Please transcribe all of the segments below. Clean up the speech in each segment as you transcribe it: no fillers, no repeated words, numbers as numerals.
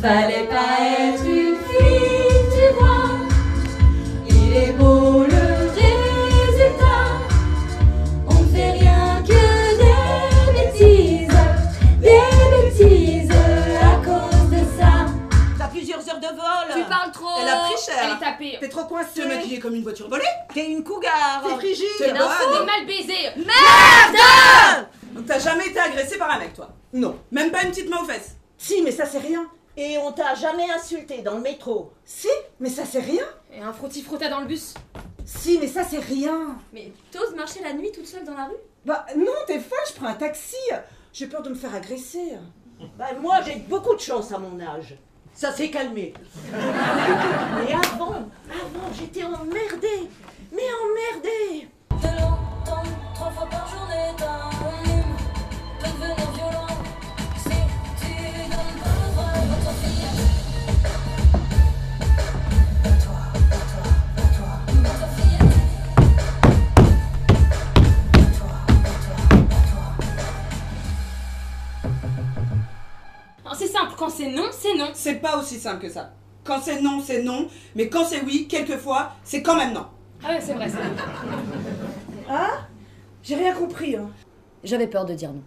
Fallait pas être une fille, tu vois. Il est beau le résultat. On ne fait rien que des bêtises à cause de ça. T'as plusieurs heures de vol. Tu parles trop. Elle a pris cher. Elle est tapée. T'es trop coincée. T'es maquillée comme une voiture volée. T'es une cougar. T'es frigide. T'es T'es bonne. mal baisé. Donc t'as jamais été agressée par un mec, toi? Non. Même pas une petite main aux fesses? Si, mais ça c'est rien. Et on t'a jamais insulté dans le métro? Si, mais ça c'est rien. Et un frotti-frotta dans le bus. Si, mais ça c'est rien. Mais t'oses marcher la nuit toute seule dans la rue? Bah non, t'es folle, je prends un taxi. J'ai peur de me faire agresser. Bah moi j'ai beaucoup de chance à mon âge. Ça s'est calmé. Mais avant, j'étais emmerdée. Mais emmerdée. De l'entendre 3 fois par journée d'un rhume peut devenir violent si tu donnes pas le droit à ton fille. Votre fille. C'est simple, quand c'est non, c'est non. C'est pas aussi simple que ça. Quand c'est non, mais quand c'est oui, quelquefois, c'est quand même non. Ah ouais, c'est vrai, ça. Hein? J'ai rien compris. Hein. J'avais peur de dire non.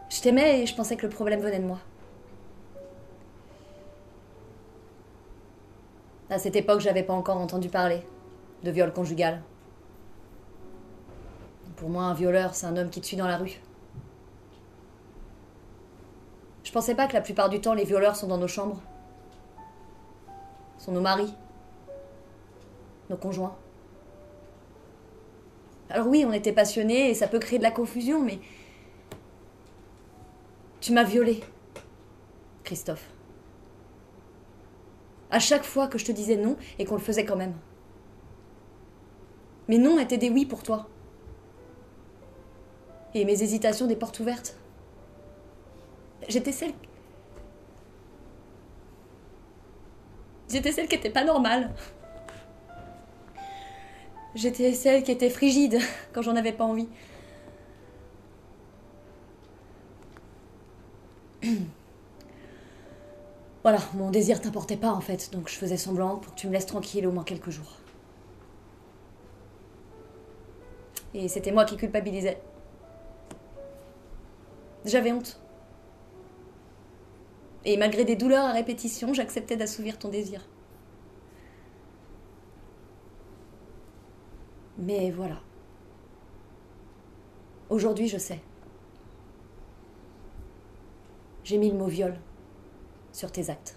Je t'aimais et je pensais que le problème venait de moi. À cette époque, j'avais pas encore entendu parler de viol conjugal. Pour moi, un violeur, c'est un homme qui te suit dans la rue. Je pensais pas que la plupart du temps, les violeurs sont dans nos chambres. Sont nos maris. Nos conjoints. Alors oui, on était passionnés et ça peut créer de la confusion, mais... Tu m'as violée, Christophe. À chaque fois que je te disais non et qu'on le faisait quand même. Mes non étaient des oui pour toi. Et mes hésitations des portes ouvertes. J'étais celle qui était pas normale. J'étais celle qui était frigide quand j'en avais pas envie. Voilà, mon désir t'importait pas en fait, donc je faisais semblant pour que tu me laisses tranquille au moins quelques jours. Et c'était moi qui culpabilisais. J'avais honte. Et malgré des douleurs à répétition, j'acceptais d'assouvir ton désir. Mais voilà. Aujourd'hui, je sais. J'ai mis le mot viol sur tes actes.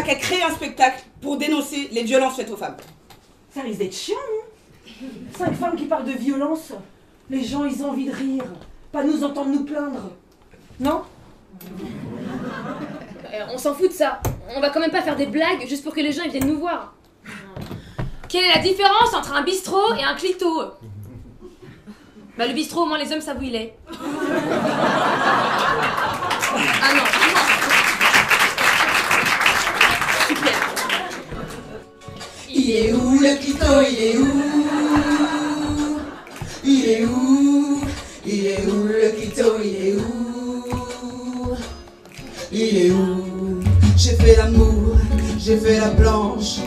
Qu'à créer un spectacle pour dénoncer les violences faites aux femmes. Ça risque d'être chiant, non? 5 femmes qui parlent de violence. Les gens, ils ont envie de rire. Pas nous entendre nous plaindre. Non? On s'en fout de ça. On va quand même pas faire des blagues juste pour que les gens ils viennent nous voir. Quelle est la différence entre un bistrot et un clito? Bah le bistrot, au moins les hommes savent où il est. Ah non. Il est où le clito? Il est où? Il est où? Il est où le clito? Il est où? Il est où? J'ai fait l'amour, j'ai fait la planche,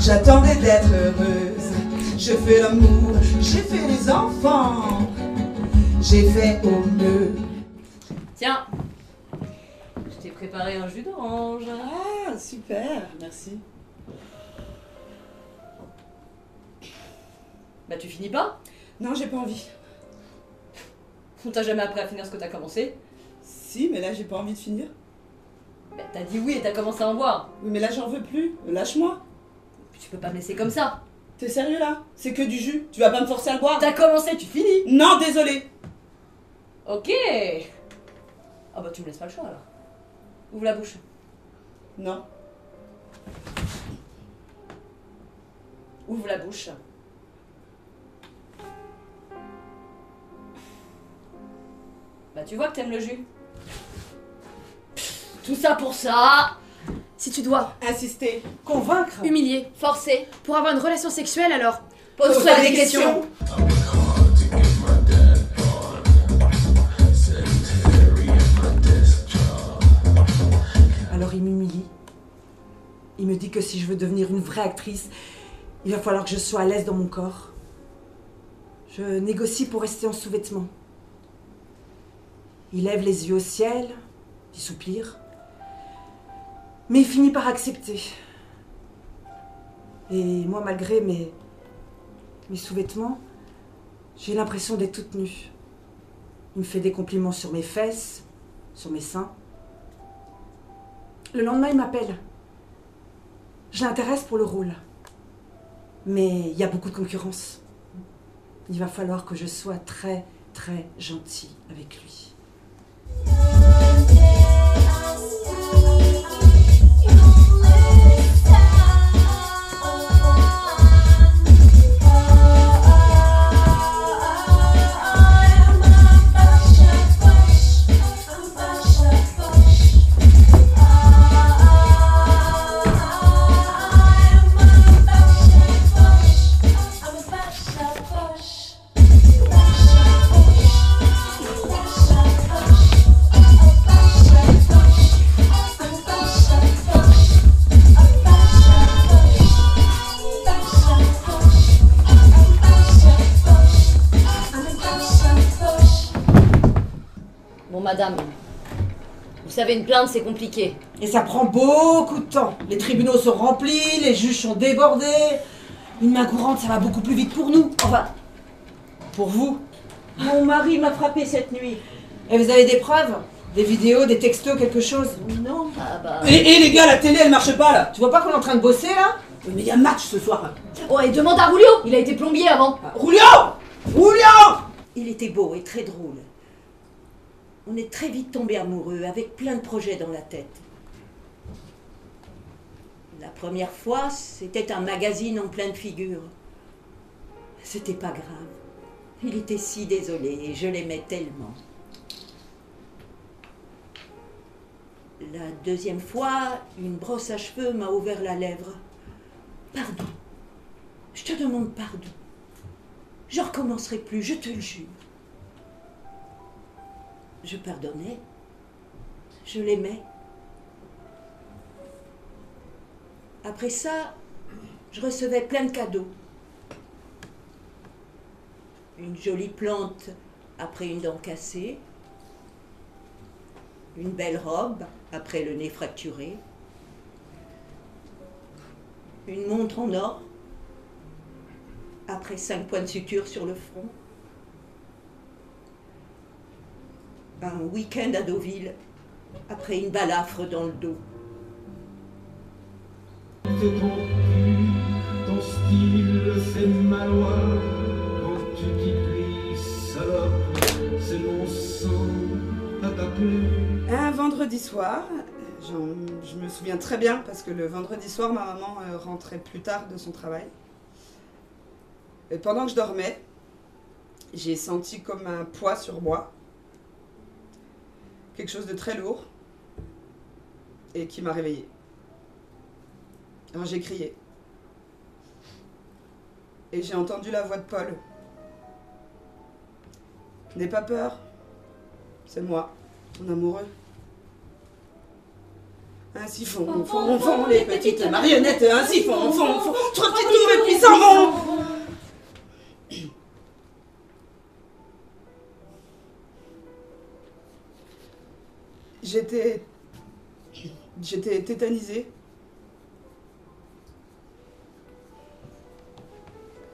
J'attendais d'être heureuse. Je fais l'amour, j'ai fait les enfants. J'ai fait au mieux. Tiens, je t'ai préparé un jus d'orange. Ah, super, merci. Bah tu finis pas? Non, j'ai pas envie. On t'a jamais appris à finir ce que t'as commencé? Si, mais là, j'ai pas envie de finir. Bah t'as dit oui et t'as commencé à en boire. Oui, mais là, j'en veux plus. Lâche-moi. Tu peux pas me laisser comme ça. T'es sérieux, là? C'est que du jus. Tu vas pas me forcer à le boire? T'as commencé, tu finis. Non, désolé. Ok. Ah bah tu me laisses pas le choix alors. Ouvre la bouche. Non. Ouvre la bouche. Bah tu vois que t'aimes le jus. Tout ça pour ça. Si tu dois Insister. Convaincre. humilier, Forcer. pour avoir une relation sexuelle, alors Pose-toi des questions. Alors il m'humilie. Il me dit que si je veux devenir une vraie actrice, il va falloir que je sois à l'aise dans mon corps. Je négocie pour rester en sous-vêtements. Il lève les yeux au ciel, il soupire. Mais il finit par accepter. Et moi, malgré mes sous-vêtements, j'ai l'impression d'être toute nue. Il me fait des compliments sur mes fesses, sur mes seins. Le lendemain, il m'appelle. Je l'intéresse pour le rôle. Mais il y a beaucoup de concurrence. Il va falloir que je sois très, très gentille avec lui. Bon madame, vous savez une plainte c'est compliqué. Et ça prend beaucoup de temps. Les tribunaux sont remplis, les juges sont débordés. Une main courante, ça va beaucoup plus vite pour nous. Enfin, pour vous. Mon mari m'a frappé cette nuit. Et vous avez des preuves? Des vidéos, des textos, quelque chose? Non. Ah bah. Et les gars, la télé, elle marche pas, là. Tu vois pas qu'on est en train de bosser, là? Oui, mais il y a match ce soir. Oh et demande à Rulio, il a été plombier avant. Rulio! Rulio! Il était beau et très drôle. On est très vite tombés amoureux, avec plein de projets dans la tête. La première fois, c'était un magazine en pleine figure. C'était pas grave. Il était si désolé et je l'aimais tellement. La deuxième fois, une brosse à cheveux m'a ouvert la lèvre. Pardon. Je te demande pardon. Je recommencerai plus, je te le jure. Je pardonnais. Je l'aimais. Après ça, je recevais plein de cadeaux. Une jolie plante après une dent cassée. Une belle robe après le nez fracturé. Une montre en or après 5 points de suture sur le front. Un week-end à Deauville après une balafre dans le dos. T'es trompé, ton style fait maloir. Quand tu t'y plies, salope, c'est mon sang à t'appeler. Un vendredi soir, je me souviens très bien parce que le vendredi soir, ma maman rentrait plus tard de son travail. Et pendant que je dormais, j'ai senti comme un poids sur moi. Quelque chose de très lourd et qui m'a réveillée. Alors j'ai crié. Et j'ai entendu la voix de Paul. N'aie pas peur, c'est moi, ton amoureux. ainsi font, les petites marionnettes, ainsi font, trois petits tours et puis s'en vont. J'étais tétanisée.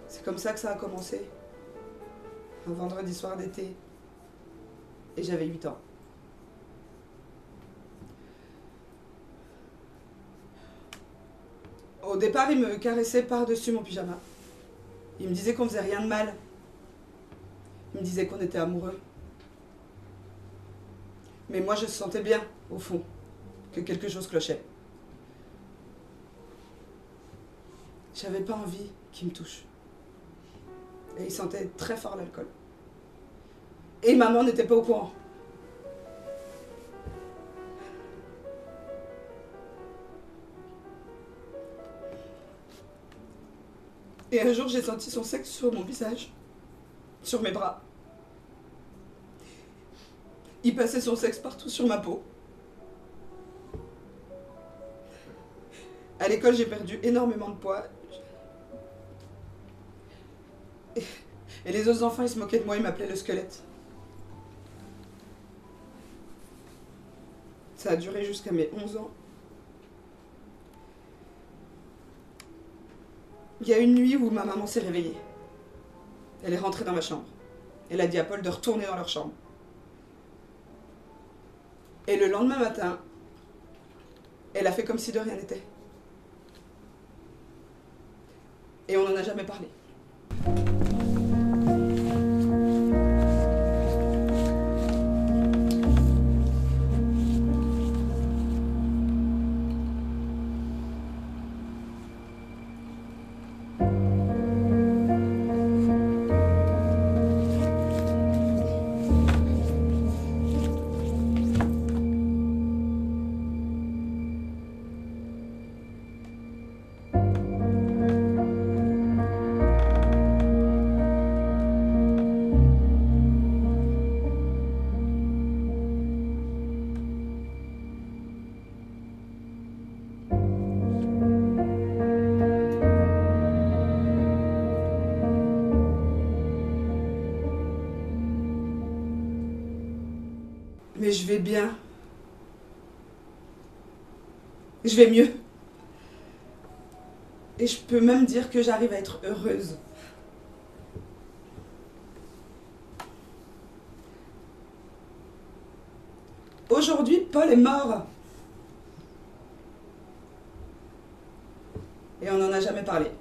C'est comme ça que ça a commencé. Un vendredi soir d'été. Et j'avais 8 ans. Au départ, il me caressait par-dessus mon pyjama. Il me disait qu'on faisait rien de mal. Il me disait qu'on était amoureux. Mais moi, je sentais bien, au fond, que quelque chose clochait. J'avais pas envie qu'il me touche. Et il sentait très fort l'alcool. Et maman n'était pas au courant. Et un jour, j'ai senti son sexe sur mon visage, sur mes bras. Il passait son sexe partout sur ma peau. À l'école, j'ai perdu énormément de poids. Et les autres enfants, ils se moquaient de moi, ils m'appelaient le squelette. Ça a duré jusqu'à mes 11 ans. Il y a une nuit où ma maman s'est réveillée. Elle est rentrée dans ma chambre. Elle a dit à Paul de retourner dans leur chambre. Et le lendemain matin, elle a fait comme si de rien n'était. Et on n'en a jamais parlé. Mais je vais bien. Je vais mieux. Et je peux même dire que j'arrive à être heureuse. Aujourd'hui, Paul est mort. Et on n'en a jamais parlé.